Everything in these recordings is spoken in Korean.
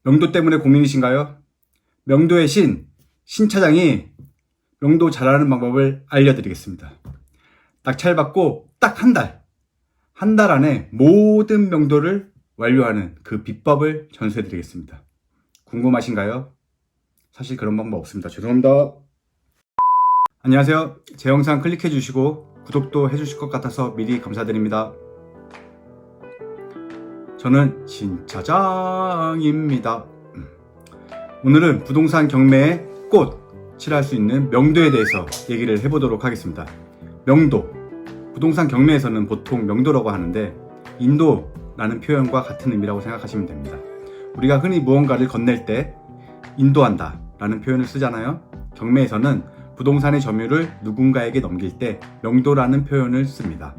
명도 때문에 고민이신가요? 명도의 신 차장이 명도 잘하는 방법을 알려드리겠습니다. 낙찰받고 딱 한 달 안에 모든 명도를 완료하는 그 비법을 전수해드리겠습니다. 궁금하신가요? 사실 그런 방법 없습니다. 죄송합니다. 안녕하세요. 제 영상 클릭해주시고 구독도 해주실 것 같아서 미리 감사드립니다. 저는 신 차장입니다. 오늘은 부동산 경매에 꽃 칠할 수 있는 명도에 대해서 얘기를 해보도록 하겠습니다. 명도, 부동산 경매에서는 보통 명도라고 하는데 인도라는 표현과 같은 의미라고 생각하시면 됩니다. 우리가 흔히 무언가를 건넬 때 인도한다 라는 표현을 쓰잖아요. 경매에서는 부동산의 점유를 누군가에게 넘길 때 명도라는 표현을 씁니다.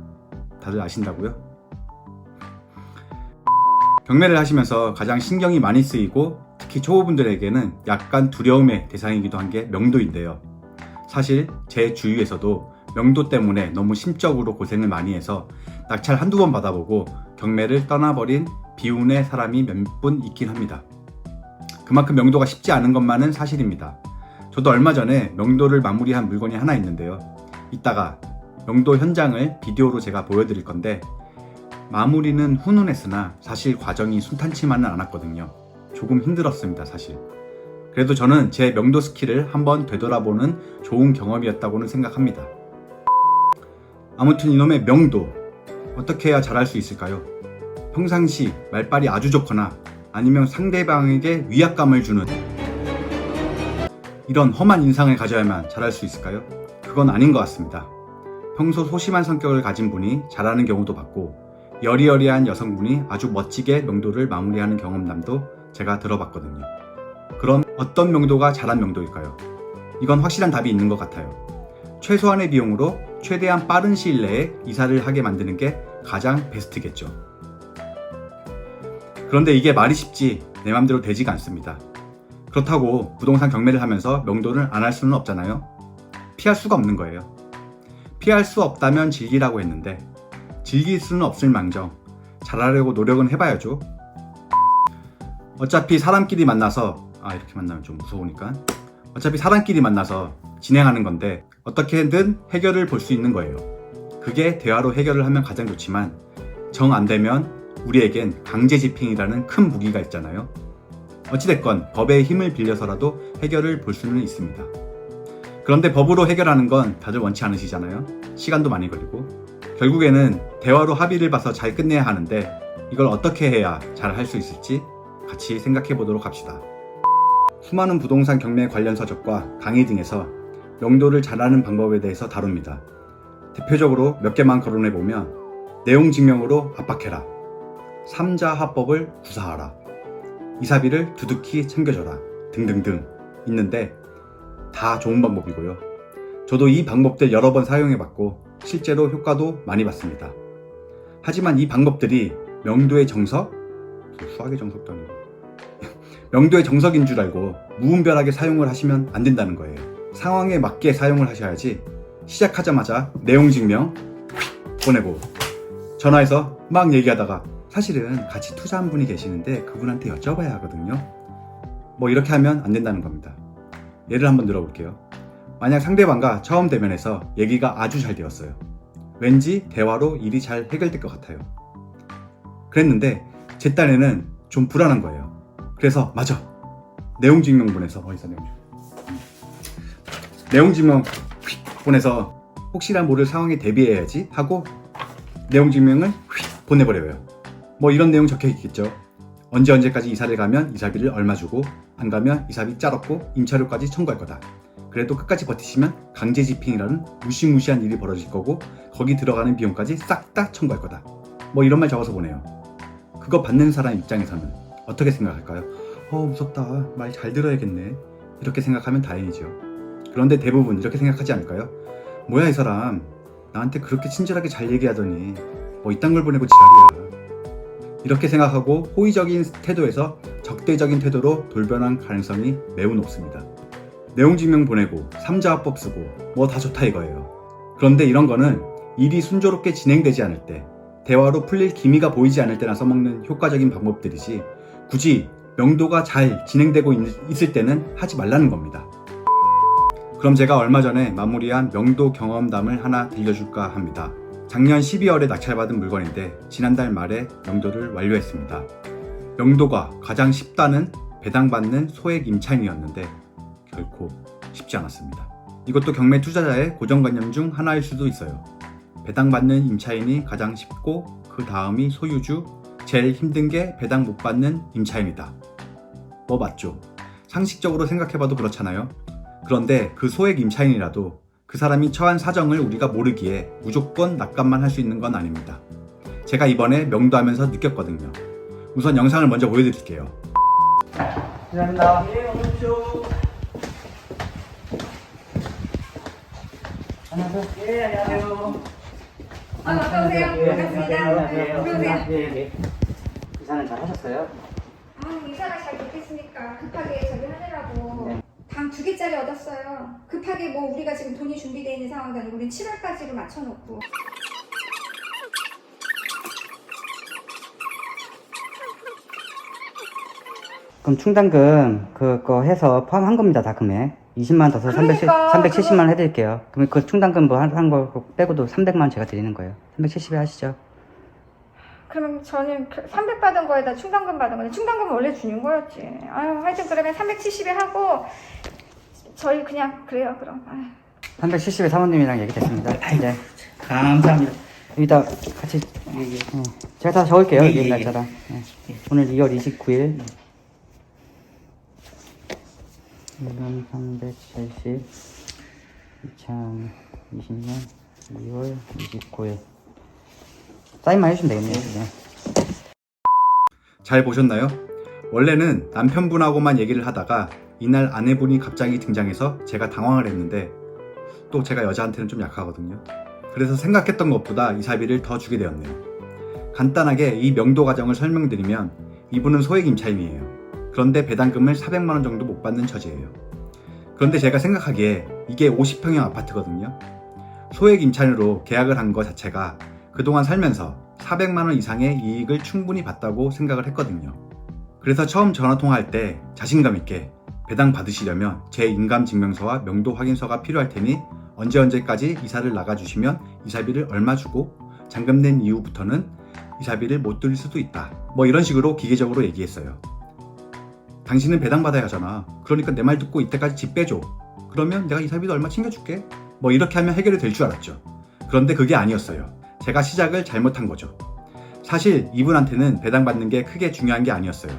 다들 아신다고요? 경매를 하시면서 가장 신경이 많이 쓰이고 특히 초보분들에게는 약간 두려움의 대상이기도 한 게 명도인데요. 사실 제 주위에서도 명도 때문에 너무 심적으로 고생을 많이 해서 낙찰 한두 번 받아보고 경매를 떠나버린 비운의 사람이 몇 분 있긴 합니다. 그만큼 명도가 쉽지 않은 것만은 사실입니다. 저도 얼마 전에 명도를 마무리한 물건이 하나 있는데요. 이따가 명도 현장을 비디오로 제가 보여드릴 건데 마무리는 훈훈했으나 사실 과정이 순탄치만은 않았거든요. 조금 힘들었습니다, 사실. 그래도 저는 제 명도 스킬을 한번 되돌아보는 좋은 경험이었다고는 생각합니다. 아무튼 이놈의 명도, 어떻게 해야 잘할 수 있을까요? 평상시 말빨이 아주 좋거나 아니면 상대방에게 위압감을 주는 이런 험한 인상을 가져야만 잘할 수 있을까요? 그건 아닌 것 같습니다. 평소 소심한 성격을 가진 분이 잘하는 경우도 봤고 여리여리한 여성분이 아주 멋지게 명도를 마무리하는 경험담도 제가 들어봤거든요. 그럼 어떤 명도가 잘한 명도일까요? 이건 확실한 답이 있는 것 같아요. 최소한의 비용으로 최대한 빠른 시일 내에 이사를 하게 만드는 게 가장 베스트겠죠. 그런데 이게 말이 쉽지 내 맘대로 되지가 않습니다. 그렇다고 부동산 경매를 하면서 명도를 안 할 수는 없잖아요. 피할 수가 없는 거예요. 피할 수 없다면 즐기라고 했는데 즐길 수는 없을 망정 잘하려고 노력은 해봐야죠. 어차피 사람끼리 만나서 이렇게 만나면 좀 무서우니까 어차피 사람끼리 만나서 진행하는 건데 어떻게든 해결을 볼 수 있는 거예요. 그게 대화로 해결을 하면 가장 좋지만 정 안 되면 우리에겐 강제집행이라는 큰 무기가 있잖아요. 어찌됐건 법의 힘을 빌려서라도 해결을 볼 수는 있습니다. 그런데 법으로 해결하는 건 다들 원치 않으시잖아요. 시간도 많이 걸리고 결국에는 대화로 합의를 봐서 잘 끝내야 하는데 이걸 어떻게 해야 잘 할 수 있을지 같이 생각해 보도록 합시다. 수많은 부동산 경매 관련 서적과 강의 등에서 명도를 잘하는 방법에 대해서 다룹니다. 대표적으로 몇 개만 거론해 보면 내용 증명으로 압박해라, 삼자 합법을 구사하라, 이사비를 두둑히 챙겨줘라 등등등 있는데 다 좋은 방법이고요. 저도 이 방법들 여러 번 사용해봤고 실제로 효과도 많이 봤습니다. 하지만 이 방법들이 명도의 정석? 수학의 정석도 아니고 명도의 정석인 줄 알고 무분별하게 사용을 하시면 안 된다는 거예요. 상황에 맞게 사용을 하셔야지 시작하자마자 내용 증명 보내고 전화해서 막 얘기하다가 사실은 같이 투자한 분이 계시는데 그분한테 여쭤봐야 하거든요. 뭐 이렇게 하면 안 된다는 겁니다. 예를 한번 들어볼게요. 만약 상대방과 처음 대면해서 얘기가 아주 잘 되었어요. 왠지 대화로 일이 잘 해결될 것 같아요. 그랬는데 제 딴에는 좀 불안한 거예요. 그래서 맞아, 내용 증명 보내서 내용 증명 보내서 혹시나 모를 상황에 대비해야지 하고 내용 증명을 보내버려요. 뭐 이런 내용 적혀 있겠죠. 언제까지 이사를 가면 이사비를 얼마 주고 안 가면 이사비 짜롭고 임차료까지 청구할 거다. 그래도 끝까지 버티시면 강제집행이라는 무시무시한 일이 벌어질 거고 거기 들어가는 비용까지 싹 다 청구할 거다. 뭐 이런 말 적어서 보내요. 그거 받는 사람 입장에서는 어떻게 생각할까요? 무섭다, 말 잘 들어야겠네, 이렇게 생각하면 다행이죠. 그런데 대부분 이렇게 생각하지 않을까요? 뭐야 이 사람 나한테 그렇게 친절하게 잘 얘기하더니 뭐 이딴 걸 보내고 지랄이야, 이렇게 생각하고 호의적인 태도에서 적대적인 태도로 돌변한 가능성이 매우 높습니다. 내용 증명 보내고 삼자합법 쓰고 뭐 다 좋다 이거예요. 그런데 이런 거는 일이 순조롭게 진행되지 않을 때, 대화로 풀릴 기미가 보이지 않을 때나 써먹는 효과적인 방법들이지 굳이 명도가 잘 진행되고 있을 때는 하지 말라는 겁니다. 그럼 제가 얼마 전에 마무리한 명도 경험담을 하나 들려줄까 합니다. 작년 12월에 낙찰받은 물건인데 지난달 말에 명도를 완료했습니다. 명도가 가장 쉽다는 배당받는 소액 임차인이었는데 결코 쉽지 않았습니다. 이것도 경매 투자자의 고정관념 중 하나일 수도 있어요. 배당받는 임차인이 가장 쉽고 그 다음이 소유주, 제일 힘든 게 배당 못 받는 임차인이다. 뭐 맞죠? 상식적으로 생각해봐도 그렇잖아요. 그런데 그 소액 임차인이라도 그 사람이 처한 사정을 우리가 모르기에 무조건 낙감만 할 수 있는 건 아닙니다. 제가 이번에 명도하면서 느꼈거든요. 우선 영상을 먼저 보여드릴게요. 감사합니다. 예, 어서 오십시오. 안녕하세요. 예, 안녕하세요. 어서 오세요. 반갑습니다. 들어오세요. 예. 이사는 잘 하셨어요? 아, 이사가 잘 됐겠습니까? 급하게 저기 하느라고. 네. 방 2개짜리 얻었어요. 급하게 뭐 우리가 지금 돈이 준비되어 있는 상황이 아니고 우린 7월까지로 맞춰놓고. 그럼 충당금 그거 해서 포함한 겁니다. 다 금액. 20만 원 더서 그러니까, 370만 원 해드릴게요. 그럼 그 충당금 뭐 한 거 빼고도 300만 원 제가 드리는 거예요. 370에 하시죠. 그럼 저는 300 받은 거에다 충당금 받은 건데 충당금은 원래 주는 거였지. 아유, 하여튼 그러면 370에 하고 저희 그냥 그래요. 그럼. 아유. 370에 사모님이랑 얘기됐습니다. 네. 감사합니다. 여기다 같이 제가 다 적을게요. 예, 이 예, 날짜랑. 오늘 2월 29일 1년 370 2020년 2월 29일 사인만 해주시면 되겠네요. 네. 잘 보셨나요? 원래는 남편분하고만 얘기를 하다가 이날 아내분이 갑자기 등장해서 제가 당황을 했는데 또 제가 여자한테는 좀 약하거든요. 그래서 생각했던 것보다 이사비를 더 주게 되었네요. 간단하게 이 명도 과정을 설명드리면 이분은 소액 임차인이에요. 그런데 배당금을 400만원 정도 못 받는 처지예요. 그런데 제가 생각하기에 이게 50평형 아파트거든요. 소액 임차인으로 계약을 한 것 자체가 그동안 살면서 400만원 이상의 이익을 충분히 봤다고 생각을 했거든요. 그래서 처음 전화통화할 때 자신감 있게 배당 받으시려면 제 인감증명서와 명도 확인서가 필요할 테니 언제까지 이사를 나가주시면 이사비를 얼마 주고 잔금 낸 이후부터는 이사비를 못 드릴 수도 있다. 뭐 이런 식으로 기계적으로 얘기했어요. 당신은 배당받아야 하잖아. 그러니까 내 말 듣고 이때까지 집 빼줘. 그러면 내가 이사비도 얼마 챙겨줄게. 뭐 이렇게 하면 해결이 될 줄 알았죠. 그런데 그게 아니었어요. 제가 시작을 잘못한 거죠. 사실 이분한테는 배당받는 게 크게 중요한 게 아니었어요.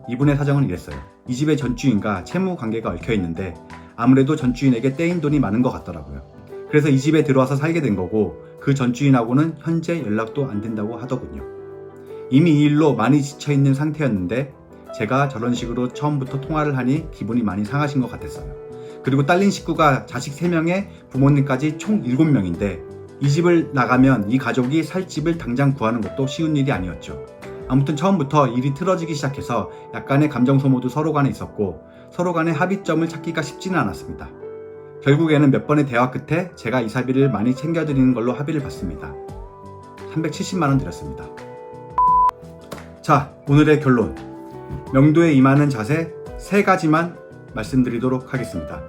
이분의 사정은 이랬어요. 이 집의 전주인과 채무 관계가 얽혀 있는데 아무래도 전주인에게 떼인 돈이 많은 것 같더라고요. 그래서 이 집에 들어와서 살게 된 거고 그 전주인하고는 현재 연락도 안 된다고 하더군요. 이미 이 일로 많이 지쳐있는 상태였는데 제가 저런 식으로 처음부터 통화를 하니 기분이 많이 상하신 것 같았어요. 그리고 딸린 식구가 자식 3명에 부모님까지 총 7명인데 이 집을 나가면 이 가족이 살 집을 당장 구하는 것도 쉬운 일이 아니었죠. 아무튼 처음부터 일이 틀어지기 시작해서 약간의 감정 소모도 서로 간에 있었고 서로 간의 합의점을 찾기가 쉽지는 않았습니다. 결국에는 몇 번의 대화 끝에 제가 이사비를 많이 챙겨드리는 걸로 합의를 봤습니다. 370만원 드렸습니다. 자, 오늘의 결론. 명도에 임하는 자세 3가지만 말씀드리도록 하겠습니다.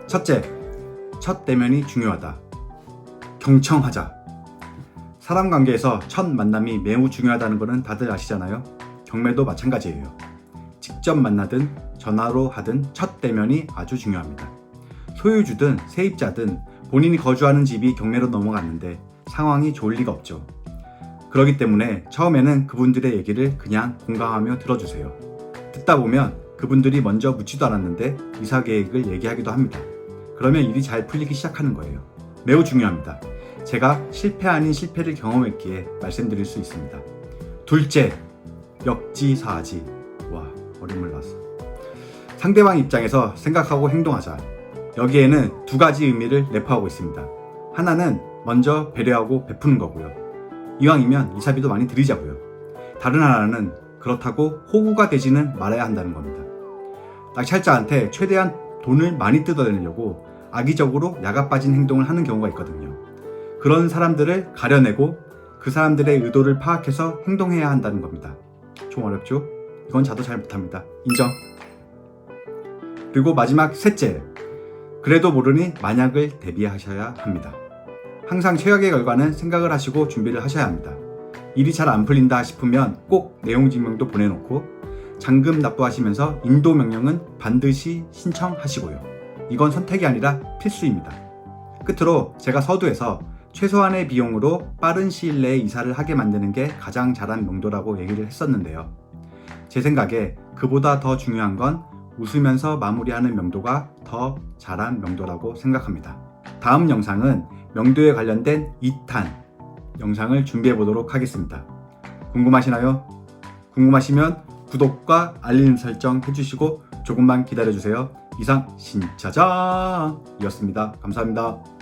첫째, 첫 대면이 중요하다. 경청하자. 사람 관계에서 첫 만남이 매우 중요하다는 것은 다들 아시잖아요. 경매도 마찬가지예요. 직접 만나든 전화로 하든 첫 대면이 아주 중요합니다. 소유주든 세입자든 본인이 거주하는 집이 경매로 넘어갔는데 상황이 좋을 리가 없죠. 그렇기 때문에 처음에는 그분들의 얘기를 그냥 공감하며 들어주세요. 듣다 보면 그분들이 먼저 묻지도 않았는데 이사 계획을 얘기하기도 합니다. 그러면 일이 잘 풀리기 시작하는 거예요. 매우 중요합니다. 제가 실패 아닌 실패를 경험했기에 말씀드릴 수 있습니다. 둘째, 역지사지. 와, 어림을 놨어. 상대방 입장에서 생각하고 행동하자. 여기에는 2가지 의미를 내포하고 있습니다. 하나는 먼저 배려하고 베푸는 거고요. 이왕이면 이사비도 많이 드리자고요. 다른 하나는 그렇다고 호구가 되지는 말아야 한다는 겁니다. 낙찰자한테 최대한 돈을 많이 뜯어내려고 악의적으로 야가 빠진 행동을 하는 경우가 있거든요. 그런 사람들을 가려내고 그 사람들의 의도를 파악해서 행동해야 한다는 겁니다. 좀 어렵죠? 이건 저도 잘 못합니다. 인정. 그리고 마지막 셋째, 그래도 모르니 만약을 대비하셔야 합니다. 항상 최악의 결과는 생각을 하시고 준비를 하셔야 합니다. 일이 잘 안 풀린다 싶으면 꼭 내용 증명도 보내놓고 잔금 납부하시면서 인도 명령은 반드시 신청하시고요. 이건 선택이 아니라 필수입니다. 끝으로 제가 서두에서 최소한의 비용으로 빠른 시일 내에 이사를 하게 만드는 게 가장 잘한 명도라고 얘기를 했었는데요. 제 생각에 그보다 더 중요한 건 웃으면서 마무리하는 명도가 더 잘한 명도라고 생각합니다. 다음 영상은 명도에 관련된 2탄 영상을 준비해 보도록 하겠습니다. 궁금하시나요? 궁금하시면 구독과 알림 설정 해주시고 조금만 기다려주세요. 이상 신차장이었습니다. 감사합니다.